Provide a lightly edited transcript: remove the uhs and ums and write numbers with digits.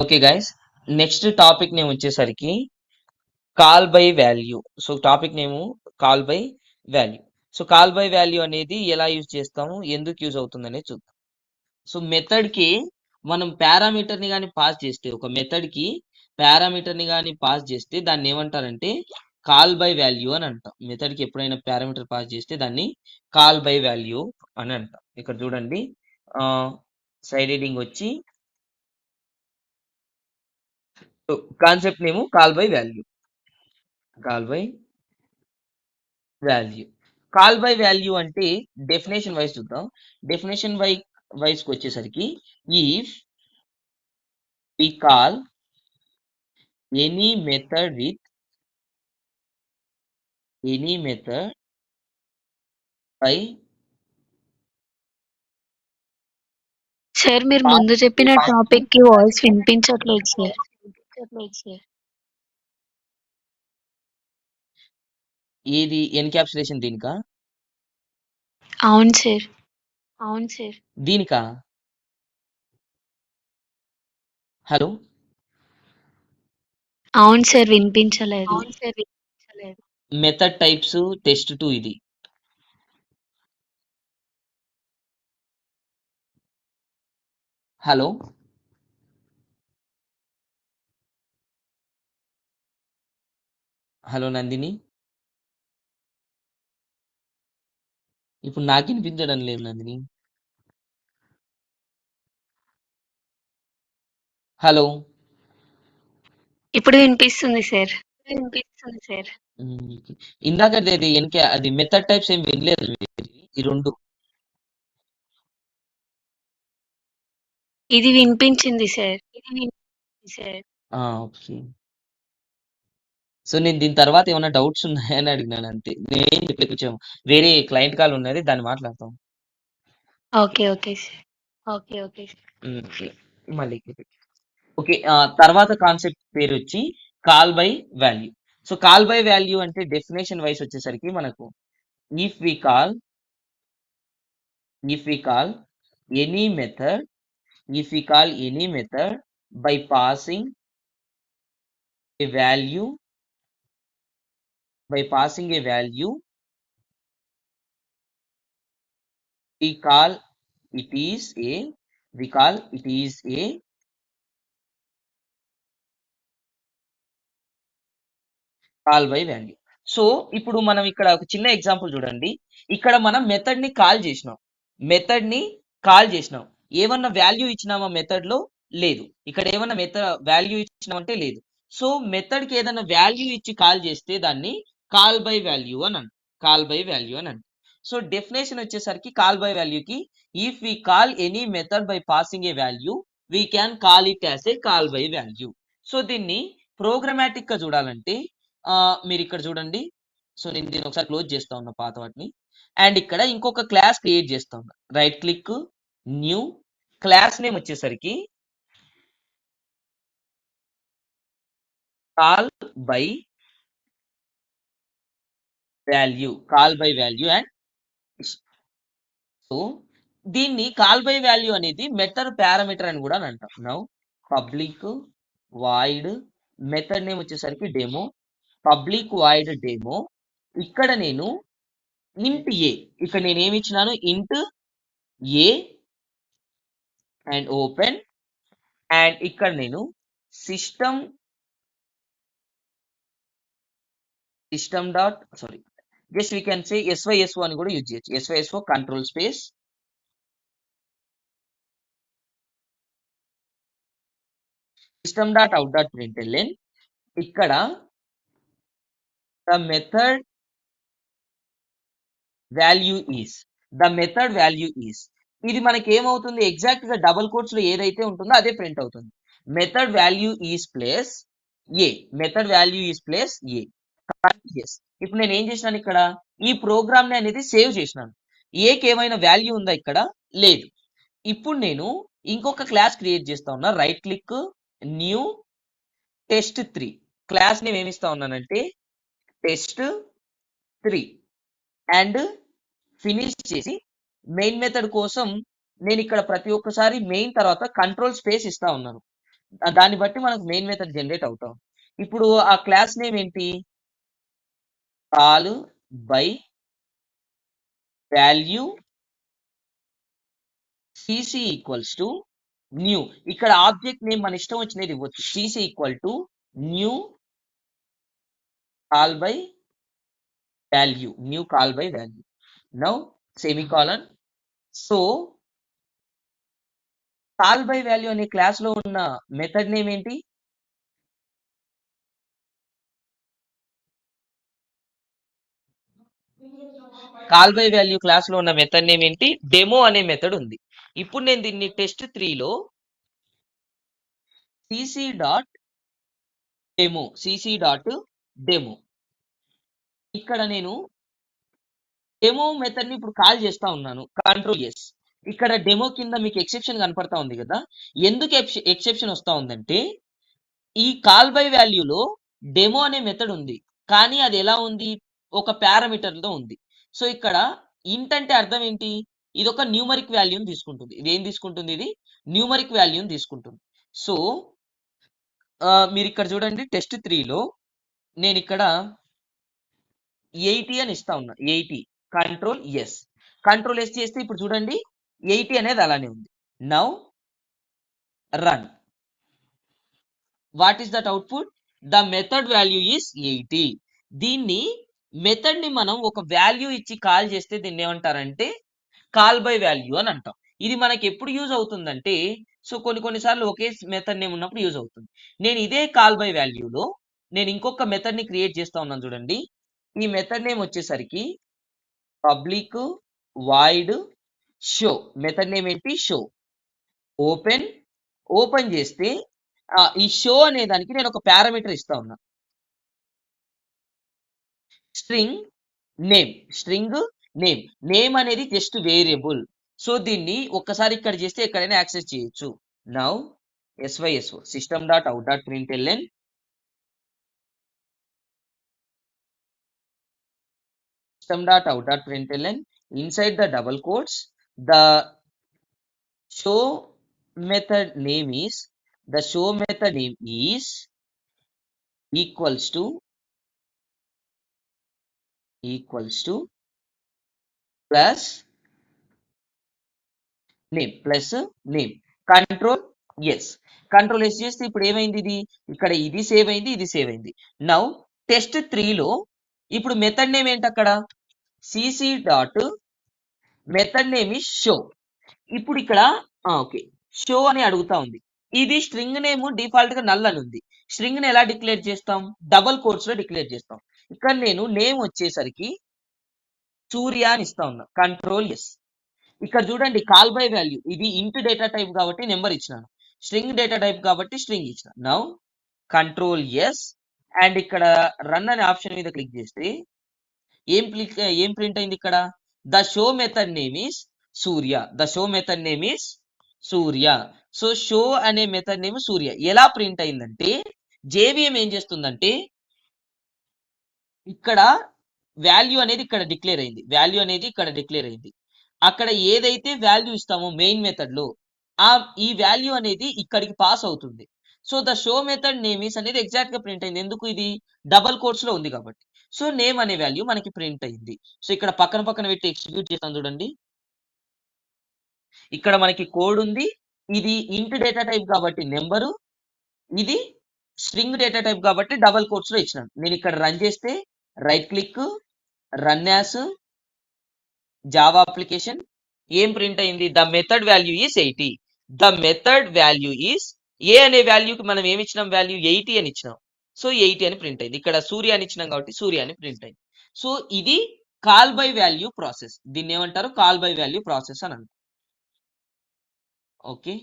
Okay guys, next topic name వచ్చేసరికి call by value. So topic name call by value. So call by value అనేది ఎలా use చేస్తాము, ఎందుకు use అవుతుంది అనేది చూద్దాం. సో మెథడ్ కి మనం పారామీటర్ ని కానీ పాస్ చేస్తే, ఒక మెథడ్ కి పారామీటర్ ని కానీ పాస్ చేస్తే దాన్ని ఏమంటారంటే కాల్ బై వాల్యూ అని అంటాం. మెథడ్ కి ఎప్పుడైనా పారామీటర్ పాస్ చేస్తే దాన్ని కాల్ బై వాల్యూ అని అంటాం. ఇక్కడ చూడండి, సైడ్ హెడింగ్ వచ్చి కాన్సెప్ట్ నేము call by value. Call by value. Call by value అంటే డెఫినేషన్ వైజ్ చూద్దాం. డెఫినేషన్ వైజ్ కి వచ్చేసరికి if we call any method with any method by sir మీరు ముందు చెప్పిన టాపిక్ కి వాయిస్ వినిపించట్లేదు సార్. ఏది ఎన్క్యాప్సులేషన్ దీనికా అవును సార్. దీనికా? హలో, అవును సార్, వినిపించలేదు. మెథడ్ టైప్స్ టెస్ట్ 2 ఇది. హలో, హలో నందిని, ఇప్పుడు నాకు వినిపించడం లేదు నందిని. హలో, ఇప్పుడు వినిపిస్తుంది సార్. ఇందాక అది మెథడ్ టైప్స్ ఏం వినలేదు మీరు, ఈ రెండు. ఇది వినిపించింది సార్. ఓకే. సో నేను దీని తర్వాత ఏమైనా డౌట్స్ ఉన్నాయని అడిగినాను అంతే. నేనేం చెప్పలేదు, కొంచెం వేరే క్లయింట్ కాల్ ఉన్నది, దాన్ని మాట్లాడతాం. Okay sir. మళ్ళీ ఓకే. తర్వాత కాన్సెప్ట్ పేరు వచ్చి call by value. So call by value అంటే డెఫినేషన్ వైస్ వచ్చేసరికి మనకు if we call any method by passing a value we call it is a call by value. So ఇప్పుడు మనం ఇక్కడ ఒక చిన్న ఎగ్జాంపుల్ చూడండి. ఇక్కడ మనం మెథడ్ ని కాల్ చేసినాం. ఏమన్నా వాల్యూ ఇచ్చినామా మెథడ్ లో? లేదు. ఇక్కడ ఏమన్నా వాల్యూ ఇచ్చినామంటే లేదు. సో మెథడ్ కి ఏదైనా వాల్యూ ఇచ్చి కాల్ చేస్తే దాన్ని కాల్ బై వాల్యూ అని అంటాం. సో డెఫినేషన్ వచ్చేసరికి కాల్ బై వాల్యూకి if we call any method by passing a value we can call it as a call by value. So దీన్ని ప్రోగ్రామాటిక్ గా చూడాలంటే మీరు ఇక్కడ చూడండి. సో నేను దీన్ని ఒకసారి క్లోజ్ చేస్తా ఉన్నా పాత వాటిని. అండ్ ఇక్కడ ఇంకొక క్లాస్ క్రియేట్ చేస్తా ఉన్నా. Right click, new, class name వచ్చేసరికి call by value and so దీన్ని కాల్ బై వాల్యూ అనేది మెథడ్ పారామీటర్ అని కూడా అంటాం. Now public void method name వచ్చేసరికి డెమో, పబ్లిక్ వాయిడ్ డెమో. ఇక్కడ నేను ఇంట్ ఏ, ఇక్కడ నేను ఏమి ఇచ్చినాను, ఇంట్ ఏ అండ్ ఓపెన్. అండ్ ఇక్కడ నేను system dot just we can say SYSO అని కూడా యూజ్ చేయొచ్చు. SYSO control space system dot out dot println. ఇక్కడ ద మెథడ్ వాల్యూ ఈస్ ఇది మనకి ఏమవుతుంది, ఎగ్జాక్ట్ గా డబుల్ కోట్స్ లో ఏదైతే ఉంటుందో అదే ప్రింట్ అవుతుంది. మెథడ్ వాల్యూ ఈస్ ప్లేస్ ఏ. ఇప్పుడు నేను ఏం చేసినాను, ఇక్కడ ఈ ప్రోగ్రామ్ ని అనేది సేవ్ చేసినాను. ఏకి ఏమైనా వాల్యూ ఉందా? ఇక్కడ లేదు. ఇప్పుడు నేను ఇంకొక క్లాస్ క్రియేట్ చేస్తా ఉన్నా. Right click, new, test3. Class name ఏమిస్తా ఉన్నానంటే test3 అండ్ ఫినిష్ చేసి మెయిన్ మెథడ్ కోసం నేను ఇక్కడ ప్రతి ఒక్కసారి మెయిన్ తర్వాత కంట్రోల్ స్పేస్ ఇస్తా ఉన్నాను. దాన్ని బట్టి మనకు మెయిన్ మెథడ్ జనరేట్ అవుతాం. ఇప్పుడు ఆ క్లాస్ నేమ్ ఏంటి? Call by value CC equals to new. ఇక్కడ ఆబ్జెక్ట్ నేమ్ మన ఇష్టం వచ్చినది ఇవ్వచ్చు. CC equal to new call by value, new call by value. Now semicolon. So call by value అనే క్లాస్ లో ఉన్న మెథడ్ నేమ్ ఏంటి? కాల్ బై వాల్యూ క్లాస్ లో ఉన్న మెథడ్ నేమ్ ఏంటి? డెమో అనే మెథడ్ ఉంది. ఇప్పుడు నేను దీన్ని టెస్ట్ 3 లో సిసి డాట్ డెమో ఇక్కడ నేను డెమో మెథడ్ ని ఇప్పుడు కాల్ చేస్తా ఉన్నాను. Control yes. ఇక్కడ డెమో కింద మీకు ఎక్సెప్షన్ కనపడతా ఉంది కదా. ఎందుకు ఎక్సెప్షన్ వస్తా ఉందంటే ఈ కాల్ బై వాల్యూలో డెమో అనే మెథడ్ ఉంది, కానీ అది ఎలా ఉంది? ఒక పారామీటర్ తో ఉంది. సో ఇక్కడ ఇంట్ అంటే అర్థం ఏంటి? ఇది ఒక న్యూమరిక్ వాల్యూని తీసుకుంటుంది. ఇది ఏం తీసుకుంటుంది? ఇది న్యూమరిక్ వాల్యూని తీసుకుంటుంది. సో మీరు ఇక్కడ చూడండి టెస్ట్ 3 లో నేను ఇక్కడ 80 అని ఇస్తా ఉన్నా. 80 కంట్రోల్ ఎస్. కంట్రోల్ ఎస్ చేస్తే ఇప్పుడు చూడండి 80 అనేది అలానే ఉంది. Now run. What is that output? The method value is 80. దీన్ని మెథడ్ ని మనం ఒక వాల్యూ ఇచ్చి కాల్ చేస్తే దీన్ని ఏమంటారంటే కాల్ బై వాల్యూ అని అంటాం. ఇది మనకి ఎప్పుడు యూజ్ అవుతుందంటే సో కొన్నిసార్లు ఒకే మెథడ్ నేమ్ ఉన్నప్పుడు యూజ్ అవుతుంది. నేను ఇదే కాల్ బై వాల్యూలో నేను ఇంకొక మెథడ్ ని క్రియేట్ చేస్తా ఉన్నాను చూడండి. ఈ మెథడ్ నేమ్ వచ్చేసరికి public void show. Method name ఏంటి? షో. ఓపెన్ చేస్తే ఈ షో అనే దానికి నేను ఒక పారామీటర్ ఇస్తా ఉన్నా. స్ట్రింగ్ నేమ్ అనేది జస్ట్ వేరియబుల్. సో దీన్ని ఒక్కసారి ఇక్కడ చేస్తే ఎక్కడైనా యాక్సెస్ చేయొచ్చు. Now SYSO system.out.println inside the double quotes the show method name is equals to plus name. Control yes చేస్తే ఇప్పుడు ఏమైంది? ఇక్కడ ఇది సేవ్ అయింది. నౌ టెస్ట్ 3 లో ఇప్పుడు మెథడ్ నేమ్ ఏంటి? అక్కడ CC dot method name is show. ఇప్పుడు ఇక్కడ ఓకే షో అని అడుగుతా ఉంది. ఇది స్ట్రింగ్ నేమ్ డిఫాల్ట్ గా నల్ అని ఉంది. స్ట్రింగ్ ని ఎలా డిక్లేర్ చేస్తాం? డబుల్ కోట్స్ లో డిక్లేర్ చేస్తాం. ఇక్కడ నేను నేమ్ వచ్చేసరికి సూర్య అని ఇస్తా ఉన్నా. Control yes. ఇక్కడ చూడండి కాల్ బై వాల్యూ ఇది ఇంట్ డేటా టైప్ కాబట్టి నెంబర్ ఇచ్చినాను, స్ట్రింగ్ డేటా టైప్ కాబట్టి స్ట్రింగ్ ఇచ్చిన. నౌ కంట్రోల్ ఎస్ అండ్ ఇక్కడ రన్ అనే ఆప్షన్ మీద క్లిక్ చేస్తే ఏం ప్రింట్ అయింది? ఇక్కడ the show method name is Surya. So show అనే మెథడ్ నేమ్ సూర్య ఎలా ప్రింట్ అయిందంటే జేవిఎం ఏం చేస్తుందంటే ఇక్కడ వాల్యూ అనేది ఇక్కడ డిక్లేర్ అయింది. అక్కడ ఏదైతే వాల్యూ ఇస్తామో మెయిన్ మెథడ్ లో ఈ వాల్యూ అనేది ఇక్కడికి పాస్ అవుతుంది. So the show method name is అనేది ఎగ్జాక్ట్ గా ప్రింట్ అయింది. ఎందుకు? ఇది డబల్ కోట్స్ లో ఉంది కాబట్టి. సో నేమ్ అనే వాల్యూ మనకి ప్రింట్ అయింది. సో ఇక్కడ పక్కన పెట్టి ఎగ్జిక్యూట్ చేస్తాం చూడండి. ఇక్కడ మనకి కోడ్ ఉంది. ఇది ఇంట్ డేటా టైప్ కాబట్టి నెంబరు, ఇది స్ట్రింగ్ డేటా టైప్ కాబట్టి డబల్ కోట్స్ లో ఇచ్చినాను. నేను ఇక్కడ రన్ చేస్తే right click run as Java application ఏం ప్రింట్ అయింది? The method value is 80. The method value is A అనే వాల్యూకి మనం ఏమి ఇచ్చినాం? వాల్యూ 80 అని ఇచ్చినాం. సో 80 అని ప్రింట్ అయింది. ఇక్కడ సూర్య అని ఇచ్చినాం కాబట్టి సూర్య అని ప్రింట్ అయింది. సో ఇది కాల్ బై వాల్యూ ప్రాసెస్. దీన్ని ఏమంటారు? కాల్ బై వాల్యూ ప్రాసెస్ అని అంటారు. ఓకే.